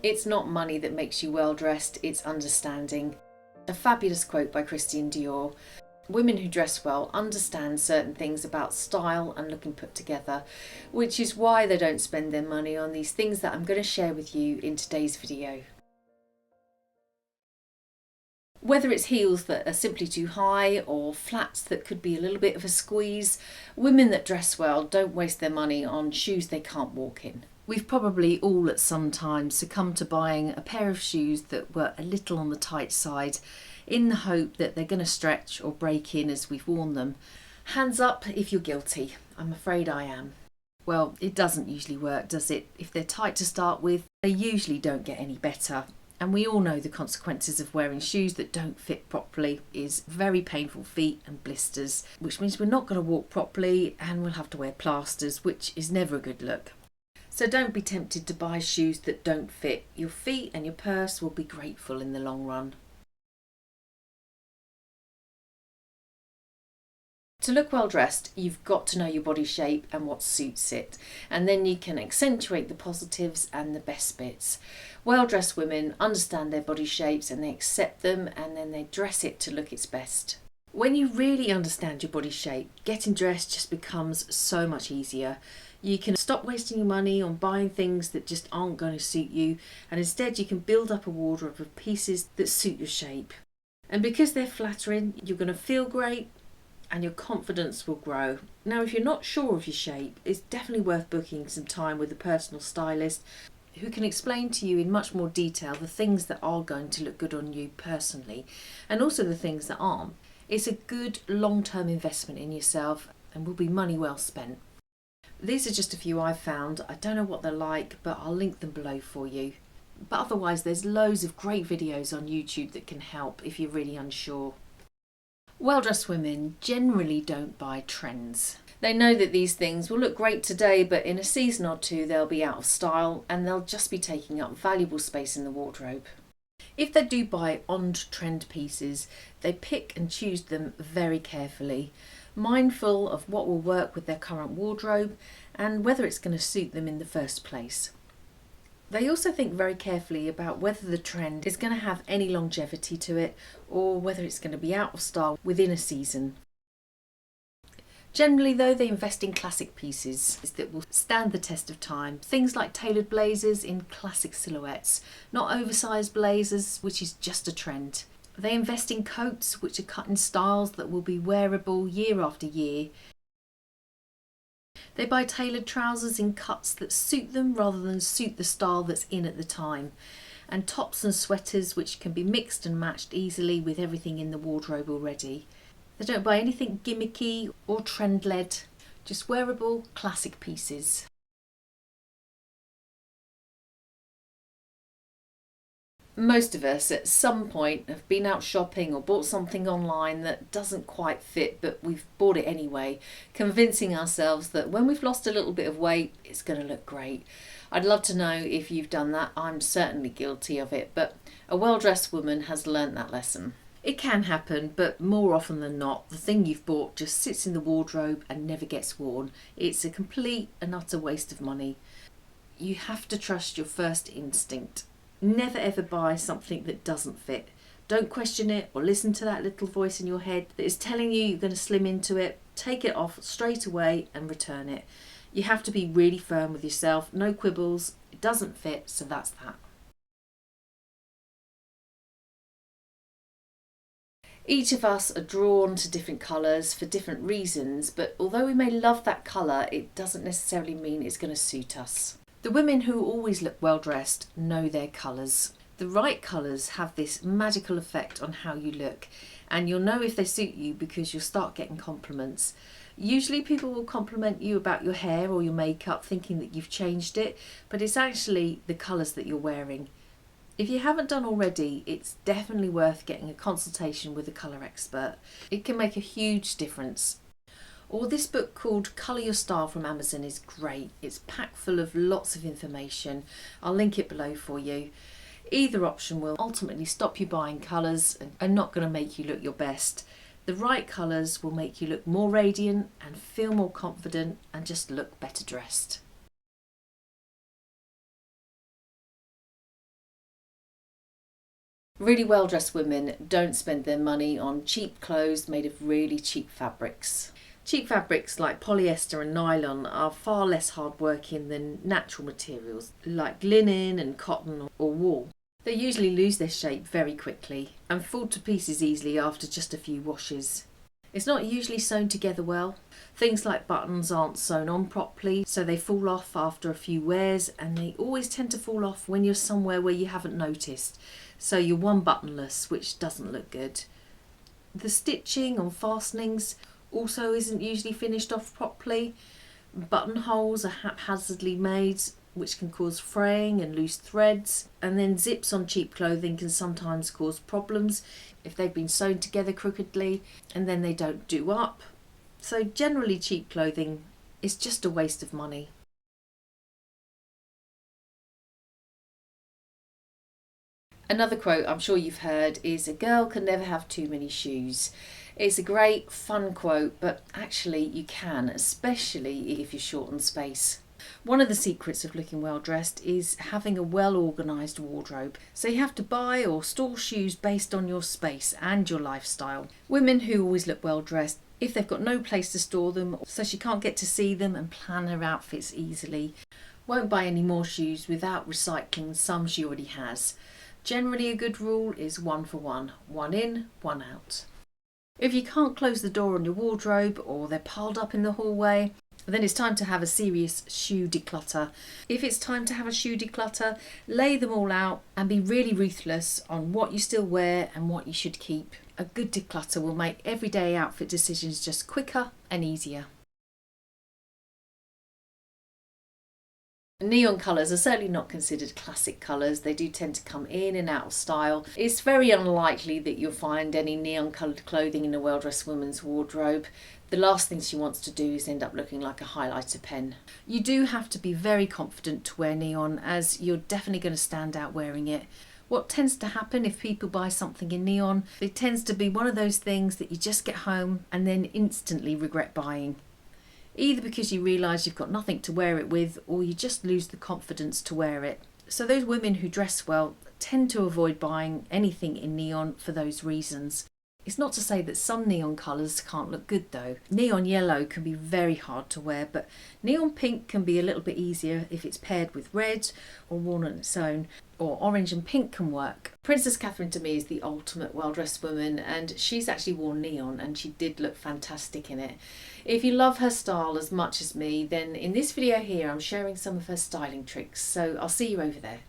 It's not money that makes you well dressed, it's understanding. A fabulous quote by Christian Dior. Women who dress well understand certain things about style and looking put together, which is why they don't spend their money on these things that I'm going to share with you in today's video. Whether it's heels that are simply too high or flats that could be a little bit of a squeeze, women that dress well don't waste their money on shoes they can't walk in. We've probably all at some time succumbed to buying a pair of shoes that were a little on the tight side in the hope that they're going to stretch or break in as we've worn them. Hands up if you're guilty. I'm afraid I am. Well, it doesn't usually work, does it? If they're tight to start with, they usually don't get any better. And we all know the consequences of wearing shoes that don't fit properly is very painful feet and blisters, which means we're not going to walk properly and we'll have to wear plasters, which is never a good look. So don't be tempted to buy shoes that don't fit. Your feet and your purse will be grateful in the long run. To look well dressed, you've got to know your body shape and what suits it, and then you can accentuate the positives and the best bits. Well dressed women understand their body shapes and they accept them, and then they dress it to look its best. When you really understand your body shape, getting dressed just becomes so much easier. You can stop wasting your money on buying things that just aren't going to suit you, and instead you can build up a wardrobe of pieces that suit your shape. And because they're flattering, you're going to feel great and your confidence will grow. Now, if you're not sure of your shape, it's definitely worth booking some time with a personal stylist who can explain to you in much more detail the things that are going to look good on you personally, and also the things that aren't. It's a good long-term investment in yourself and will be money well spent. These are just a few I've found. I don't know what they're like, but I'll link them below for you. But otherwise, there's loads of great videos on YouTube that can help if you're really unsure. Well-dressed women generally don't buy trends. They know that these things will look great today, but in a season or two they'll be out of style and they'll just be taking up valuable space in the wardrobe. If they do buy on-trend pieces, they pick and choose them very carefully, mindful of what will work with their current wardrobe and whether it's going to suit them in the first place. They also think very carefully about whether the trend is going to have any longevity to it or whether it's going to be out of style within a season. Generally though, they invest in classic pieces that will stand the test of time. Things like tailored blazers in classic silhouettes, not oversized blazers, which is just a trend. They invest in coats which are cut in styles that will be wearable year after year. They buy tailored trousers in cuts that suit them rather than suit the style that's in at the time. And tops and sweaters which can be mixed and matched easily with everything in the wardrobe already. They don't buy anything gimmicky or trend-led, just wearable classic pieces. Most of us at some point have been out shopping or bought something online that doesn't quite fit, but we've bought it anyway, convincing ourselves that when we've lost a little bit of weight, it's going to look great. I'd love to know if you've done that. I'm certainly guilty of it, but a well-dressed woman has learnt that lesson. It can happen, but more often than not, the thing you've bought just sits in the wardrobe and never gets worn. It's a complete and utter waste of money. You have to trust your first instinct. Never ever buy something that doesn't fit. Don't question it or listen to that little voice in your head that is telling you you're going to slim into it. Take it off straight away and return it. You have to be really firm with yourself. No quibbles. It doesn't fit, so that's that. Each of us are drawn to different colours for different reasons, but although we may love that colour, it doesn't necessarily mean it's going to suit us. The women who always look well dressed know their colours. The right colours have this magical effect on how you look, and you'll know if they suit you because you'll start getting compliments. Usually people will compliment you about your hair or your makeup thinking that you've changed it, but it's actually the colours that you're wearing. If you haven't done already, it's definitely worth getting a consultation with a colour expert. It can make a huge difference. Or this book called Colour Your Style from Amazon is great. It's packed full of lots of information. I'll link it below for you. Either option will ultimately stop you buying colours and not going to make you look your best. The right colours will make you look more radiant and feel more confident and just look better dressed. Really well dressed women don't spend their money on cheap clothes made of really cheap fabrics. Cheap fabrics like polyester and nylon are far less hard-working than natural materials like linen and cotton or wool. They usually lose their shape very quickly and fall to pieces easily after just a few washes. It's not usually sewn together well. Things like buttons aren't sewn on properly, so they fall off after a few wears, and they always tend to fall off when you're somewhere where you haven't noticed, so you're one buttonless, which doesn't look good. The stitching on fastenings also isn't usually finished off properly. Buttonholes are haphazardly made, which can cause fraying and loose threads, and then zips on cheap clothing can sometimes cause problems if they've been sewn together crookedly and then they don't do up. So generally cheap clothing is just a waste of money. Another quote I'm sure you've heard is, "A girl can never have too many shoes." It's a great fun quote, but actually you can, especially if you're short on space. One of the secrets of looking well dressed is having a well organised wardrobe. So you have to buy or store shoes based on your space and your lifestyle. Women who always look well dressed, if they've got no place to store them, so she can't get to see them and plan her outfits easily, won't buy any more shoes without recycling some she already has. Generally a good rule is 1 for 1, 1 in, 1 out. If you can't close the door on your wardrobe or they're piled up in the hallway, then it's time to have a serious shoe declutter. If it's time to have a shoe declutter, lay them all out and be really ruthless on what you still wear and what you should keep. A good declutter will make everyday outfit decisions just quicker and easier. Neon colours are certainly not considered classic colours. They do tend to come in and out of style. It's very unlikely that you'll find any neon coloured clothing in a well-dressed woman's wardrobe. The last thing she wants to do is end up looking like a highlighter pen. You do have to be very confident to wear neon, as you're definitely going to stand out wearing it. What tends to happen if people buy something in neon, it tends to be one of those things that you just get home and then instantly regret buying. Either because you realise you've got nothing to wear it with, or you just lose the confidence to wear it. So those women who dress well tend to avoid buying anything in neon for those reasons. It's not to say that some neon colours can't look good though. Neon yellow can be very hard to wear, but neon pink can be a little bit easier if it's paired with red or worn on its own, or orange and pink can work. Princess Catherine to me is the ultimate well-dressed woman, and she's actually worn neon and she did look fantastic in it. If you love her style as much as me, then in this video here I'm sharing some of her styling tricks, so I'll see you over there.